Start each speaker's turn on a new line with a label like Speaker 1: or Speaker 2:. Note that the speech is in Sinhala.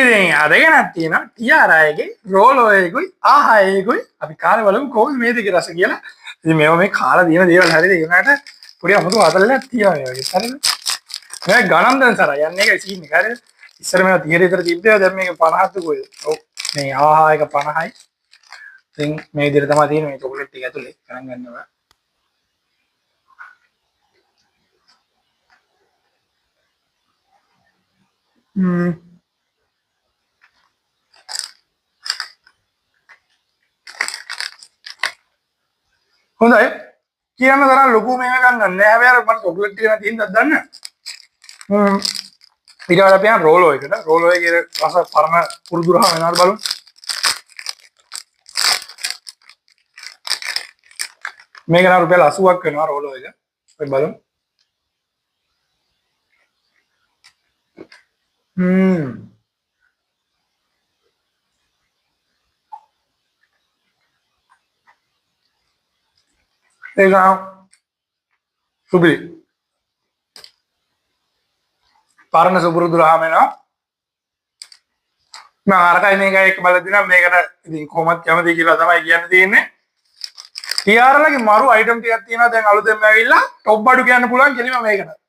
Speaker 1: ඉතින් අරගෙනක් තියෙනවා ටිආර්6ගේ රෝලෝයේකුයි ආහායේකුයි අපි කාලේ බලමු කොහොමද මේ දෙකේ රස කියලා. ඉතින් මේවා මේ කාලා දින දේවල් හරියද ඒ වුණාට පොඩි අමුතු අතල්ලක් තියෙනවා මේ වගේ. හරිද? මේ ගණන් දැන් සරා යන්නේ එකයි සීන් එක හරිද? ඉස්සර මේවා 30 විතර තිබ්බේ දැන් මේක 50ක් කොහෙද? ඔව් මේ ආහායක 50යි. ඉතින් මේ විදිහට තමයි තියෙන්නේ මේ චොකලට් ටික ඇතුලේ ගණන් ගන්නවා. හොඳයි කියන්න තරම් ලොකු මේක ගන්න නෑ හැබැයි අර මට චොකලට් ටික නම් තියෙනවද දන්නේ නැහැ. ඊට වඩා අපි යන රෝලෝ එකට රෝලෝ එකේ රස පරණ පුරුදු රහ වෙනවද බලමු. මේක නම් රුපියල් 80ක් වෙනවා රෝලෝ එක. අපි බලමු. ඒක සුබිලි පරණ සුපුරුදු රහම වෙනවා. මම අරකයි මේකයි එක බලලා දිනා මේකට ඉතින් කොහොමද කැමති කියලා තමයි කියන්න තියෙන්නේ. ටිආර් ලගේ මරු අයිටම් ටිකක් තියෙනවා දැන් අලුතෙන්ම ඇවිල්ලා ටොප් බඩු කියන්න පුළුවන් කෙලිම මේකට.